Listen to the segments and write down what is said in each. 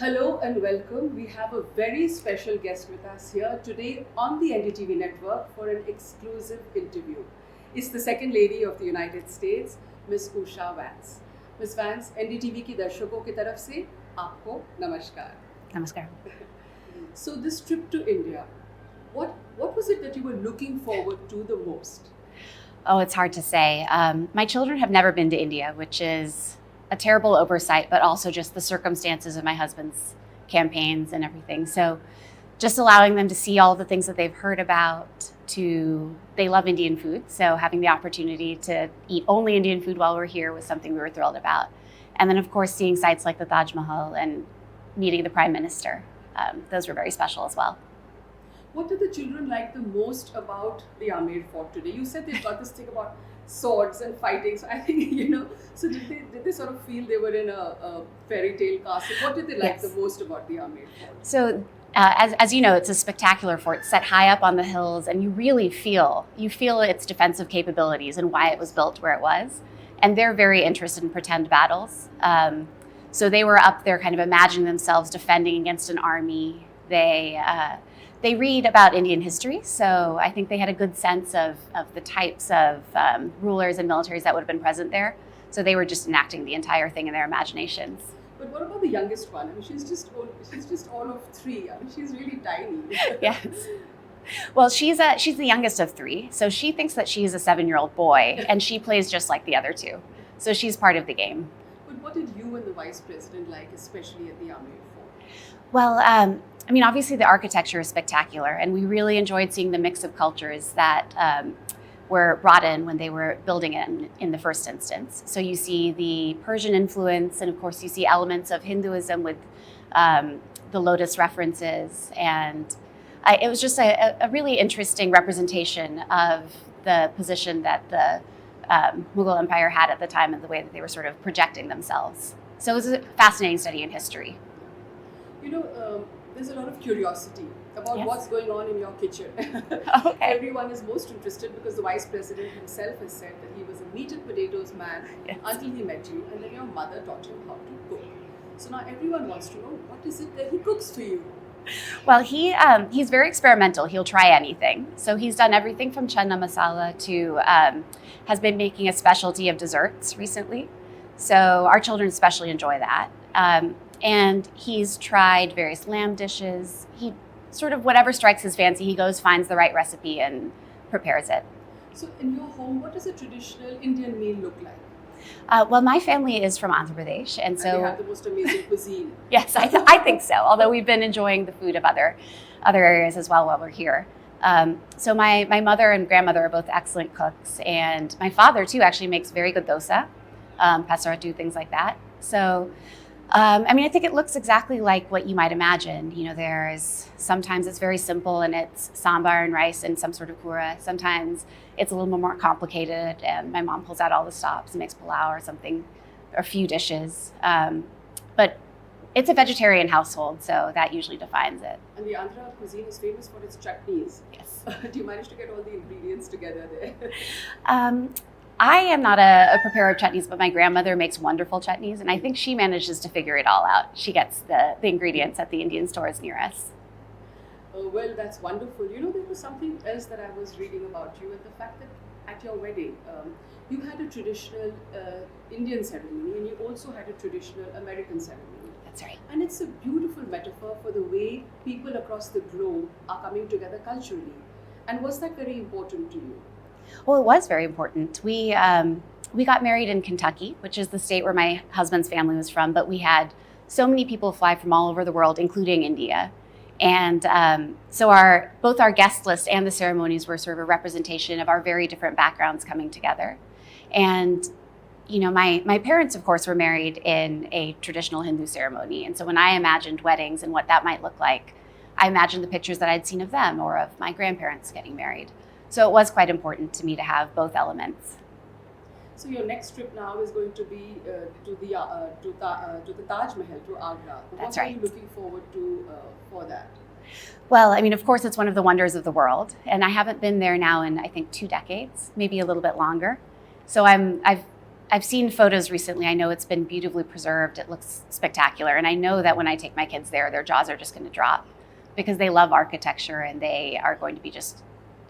Hello and welcome. We have a very special guest with us here today on the NDTV network for an exclusive interview. It's the second lady of the United States, Miss Usha Vance. Miss Vance, NDTV की दर्शकों की तरफ से आपको नमस्कार. Namaskar. So this trip to India, what was it that you were looking forward to the most? Oh, it's hard to say. My children have never been to India, which is a terrible oversight, but also just the circumstances of my husband's campaigns and everything. So just allowing them to see all the things that they've heard about, they love Indian food. So having the opportunity to eat only Indian food while we're here was something we were thrilled about. And then of course, seeing sites like the Taj Mahal and meeting the Prime Minister. Those were very special as well. What did the children like the most about the Amer Fort today? You said they got this thing about swords and fighting. So I think, so did they sort of feel they were in a fairy tale castle? What did they like Yes. the most about the Amer Fort? So as you know, it's a spectacular fort set high up on the hills, and you really feel its defensive capabilities and why it was built where it was. And they're very interested in pretend battles. So they were up there kind of imagining themselves defending against an army. They read about Indian history, so I think they had a good sense of the types of rulers and militaries that would have been present there. So they were just enacting the entire thing in their imaginations. But what about the youngest one? I mean, she's just all of three. I mean, she's really tiny. Yes. Well, she's the youngest of three, so she thinks that she's a 7-year-old boy, and she plays just like the other two. So she's part of the game. But what did you and the vice president like, especially at the Amer Fort? Well, I mean, obviously the architecture is spectacular, and we really enjoyed seeing the mix of cultures that were brought in when they were building it in the first instance. So you see the Persian influence, and of course you see elements of Hinduism with the lotus references, and it was just a really interesting representation of the position that the Mughal Empire had at the time and the way that they were sort of projecting themselves. So it was a fascinating study in history. There's a lot of curiosity about Yes. what's going on in your kitchen. Okay. Everyone is most interested because the vice president himself has said that he was a meat and potatoes man Yes. until he met you, and then your mother taught him how to cook. So now everyone wants to know, what is it that he cooks for you? Well, he's very experimental. He'll try anything. So he's done everything from chana masala to has been making a specialty of desserts recently. So our children especially enjoy that. And he's tried various lamb dishes. He sort of, whatever strikes his fancy, he goes, finds the right recipe and prepares it. So in your home, what does a traditional Indian meal look like? Well, my family is from Andhra Pradesh, and so And they have the most amazing cuisine. yes, I think so. Although we've been enjoying the food of other areas as well while we're here. So my mother and grandmother are both excellent cooks, and my father too actually makes very good dosa, pasaratu, things like that. So, I mean, I think it looks exactly like what you might imagine. Sometimes it's very simple and it's sambar and rice and some sort of kura. Sometimes it's a little more complicated, and my mom pulls out all the stops and makes pulao or something, or a few dishes. But it's a vegetarian household, so that usually defines it. And the Andhra cuisine is famous for its chutneys. Yes. Do you manage to get all the ingredients together there? I am not a preparer of chutneys, but my grandmother makes wonderful chutneys, and I think she manages to figure it all out. She gets the ingredients at the Indian stores near us. Oh, well, that's wonderful. There was something else that I was reading about you, and the fact that at your wedding, you had a traditional Indian ceremony, and you also had a traditional American ceremony. That's right. And it's a beautiful metaphor for the way people across the globe are coming together culturally. And was that very important to you? Well, it was very important. We got married in Kentucky, which is the state where my husband's family was from, but we had so many people fly from all over the world, including India. And so both our guest list and the ceremonies were sort of a representation of our very different backgrounds coming together. And my parents, of course, were married in a traditional Hindu ceremony. And so when I imagined weddings and what that might look like, I imagined the pictures that I'd seen of them or of my grandparents getting married. So it was quite important to me to have both elements. So your next trip now is going to be to the Taj Mahal, to Agra. That's what are right. you looking forward to for that? Well, I mean, of course, it's one of the wonders of the world. And I haven't been there now in, I think, 2 decades, maybe a little bit longer. So I've I've seen photos recently. I know it's been beautifully preserved. It looks spectacular. And I know that when I take my kids there, their jaws are just going to drop because they love architecture and they are going to be just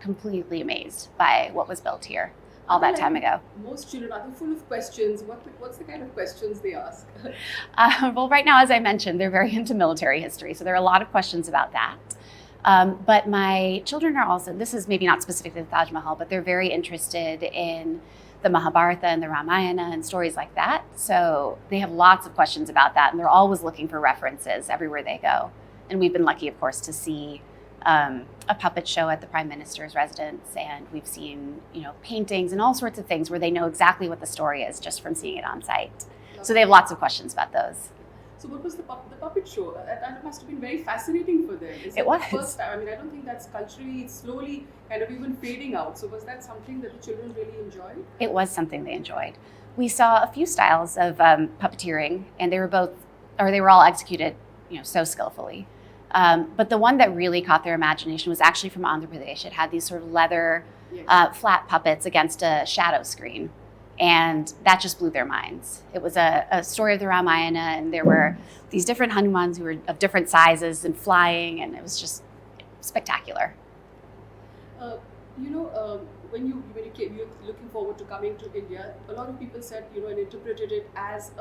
completely amazed by what was built here all that time ago. Most children are full of questions. What's the kind of questions they ask? Well, right now, as I mentioned, they're very into military history. So there are a lot of questions about that. But my children are also, this is maybe not specific to the Taj Mahal, but they're very interested in the Mahabharata and the Ramayana and stories like that. So they have lots of questions about that, and they're always looking for references everywhere they go. And we've been lucky, of course, to see a puppet show at the Prime Minister's residence, and we've seen, paintings and all sorts of things where they know exactly what the story is just from seeing it on site. So they have lots of questions about those. So what was the puppet show? That must have been very fascinating for them. It was. The first time. I mean, I don't think that's culturally, it's slowly kind of even fading out. So was that something that the children really enjoyed? It was something they enjoyed. We saw a few styles of puppeteering, and they were all executed, so skillfully. But the one that really caught their imagination was actually from Andhra Pradesh. It had these sort of leather, flat puppets against a shadow screen. And that just blew their minds. It was a story of the Ramayana, and there were these different Hanumans who were of different sizes and flying, and it was just spectacular. When you came, you're looking forward to coming to India, a lot of people said, and interpreted it as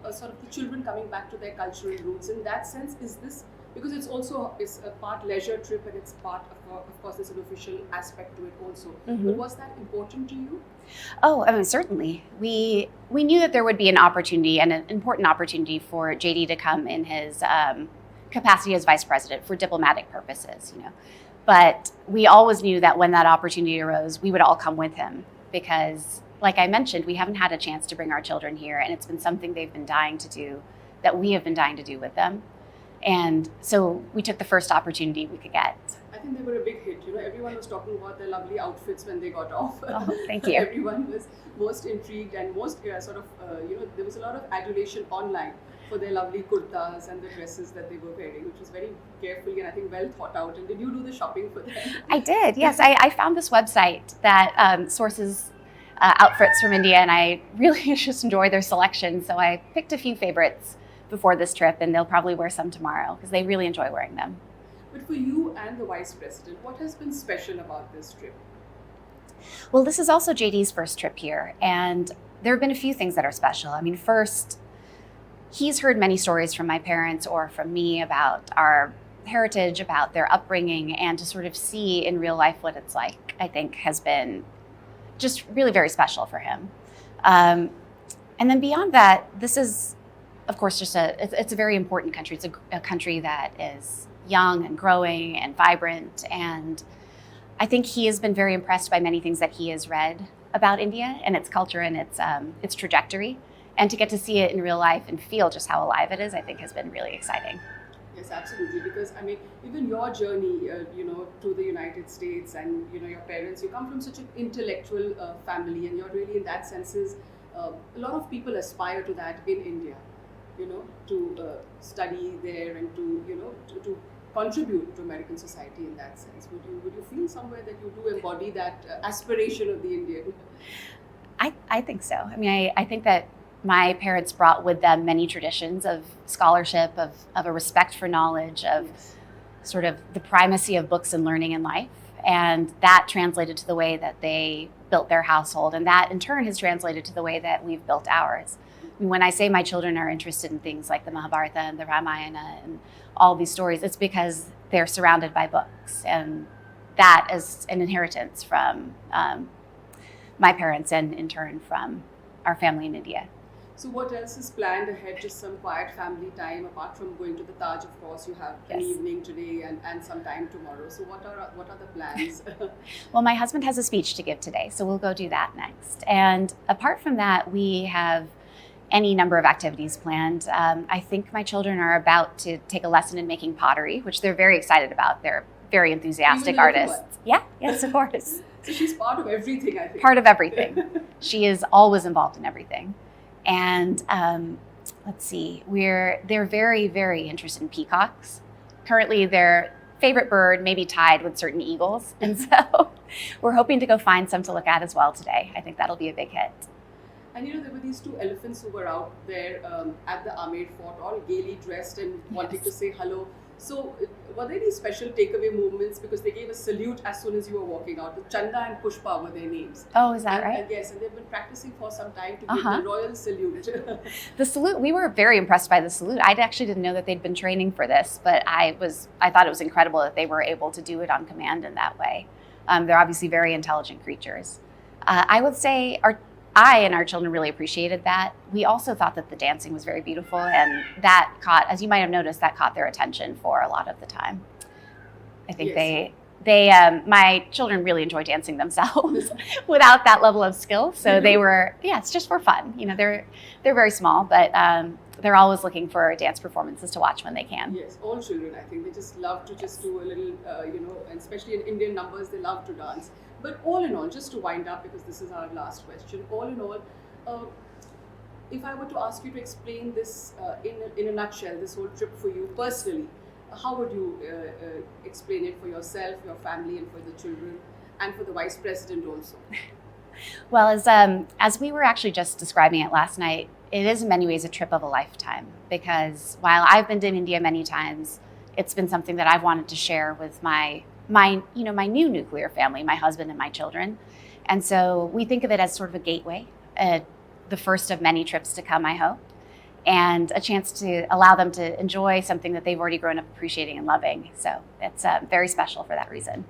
a sort of the children coming back to their cultural roots. In that sense, is this, because it's a part leisure trip and it's part of course there's an official aspect to it also. Mm-hmm. But was that important to you? Oh, I mean, certainly. We knew that there would be an opportunity, and an important opportunity, for JD to come in his capacity as vice president for diplomatic purposes, But we always knew that when that opportunity arose, we would all come with him because, like I mentioned, we haven't had a chance to bring our children here, and it's been something they've been dying to do, that we have been dying to do with them. And so we took the first opportunity we could get. I think they were a big hit. Everyone was talking about their lovely outfits when they got off. Oh, thank you. Everyone was most intrigued and most there was a lot of adulation online for their lovely kurtas and the dresses that they were wearing, which was very carefully and I think well thought out. And did you do the shopping for them? I did, yes. I found this website that sources outfits from India, and I really just enjoy their selection. So I picked a few favorites before this trip, and they'll probably wear some tomorrow because they really enjoy wearing them. But for you and the Vice President, what has been special about this trip? Well, this is also JD's first trip here, and there have been a few things that are special. I mean, first, he's heard many stories from my parents or from me about our heritage, about their upbringing, and to sort of see in real life what it's like, I think has been just really very special for him. And then beyond that, this is, of course, it's a very important country. It's a country that is young and growing and vibrant. And I think he has been very impressed by many things that he has read about India and its culture and its trajectory. And to get to see it in real life and feel just how alive it is, I think has been really exciting. Yes, absolutely. Because I mean, even your journey, to the United States, and your parents, you come from such an intellectual family, and you're really, in that sense, a lot of people aspire to that in India. To study there and to contribute to American society in that sense. Would you feel somewhere that you do embody that aspiration of the Indian? I think so. I mean, I think that my parents brought with them many traditions of scholarship, of a respect for knowledge, of sort of the primacy of books and learning in life. And that translated to the way that they built their household. And that in turn has translated to the way that we've built ours. When I say my children are interested in things like the Mahabharata and the Ramayana and all these stories, it's because they're surrounded by books. And that is an inheritance from my parents and in turn from our family in India. So what else is planned ahead? Just some quiet family time, apart from going to the Taj, of course, you have an evening today and some time tomorrow. So what are the plans? Well, my husband has a speech to give today, so we'll go do that next. And apart from that, we have any number of activities planned. I think my children are about to take a lesson in making pottery, which they're very excited about. They're very enthusiastic artists. Yes, of course. So she's part of everything, I think. Part of everything. She is always involved in everything. And let's see, they're very, very interested in peacocks. Currently, their favorite bird may be tied with certain eagles. And so we're hoping to go find some to look at as well today. I think that'll be a big hit. And you know, there were these two elephants who were out there at the Ahmed Fort, all gaily dressed and wanting to say hello. So, were there any special takeaway movements? Because they gave a salute as soon as you were walking out. Chanda and Pushpa were their names. Oh, is that right? And yes, and they've been practicing for some time to give the royal salute. The salute, we were very impressed by the salute. I actually didn't know that they'd been training for this, but I thought it was incredible that they were able to do it on command in that way. They're obviously very intelligent creatures. I would say I and our children really appreciated that. We also thought that the dancing was very beautiful, and that caught, as you might have noticed, that caught their attention for a lot of the time. I think my children really enjoy dancing themselves without that level of skill. So they were, it's just for fun. You know, they're very small, but they're always looking for dance performances to watch when they can. Yes, all children, I think, they just love to just do a little, and especially in Indian numbers, they love to dance. But all in all, just to wind up, because this is our last question, all in all, if I were to ask you to explain this in a nutshell, this whole trip for you personally, how would you explain it for yourself, your family, and for the children, and for the Vice President also? Well, as we were actually just describing it last night, it is in many ways a trip of a lifetime, because while I've been to India many times, it's been something that I've wanted to share with my new nuclear family, my husband and my children. And so we think of it as sort of a gateway, the first of many trips to come, I hope, and a chance to allow them to enjoy something that they've already grown up appreciating and loving. So it's very special for that reason.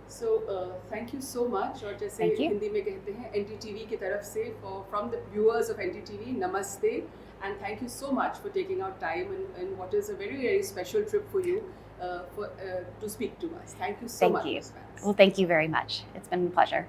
So thank you so much. और जैसे हिंदी में कहते हैं NDTV की तरफ से from the viewers of NDTV, namaste, and thank you so much for taking out time in what is a very, very special trip for you to speak to us. Thank you so much. Thank you. Well, thank you very much. It's been a pleasure.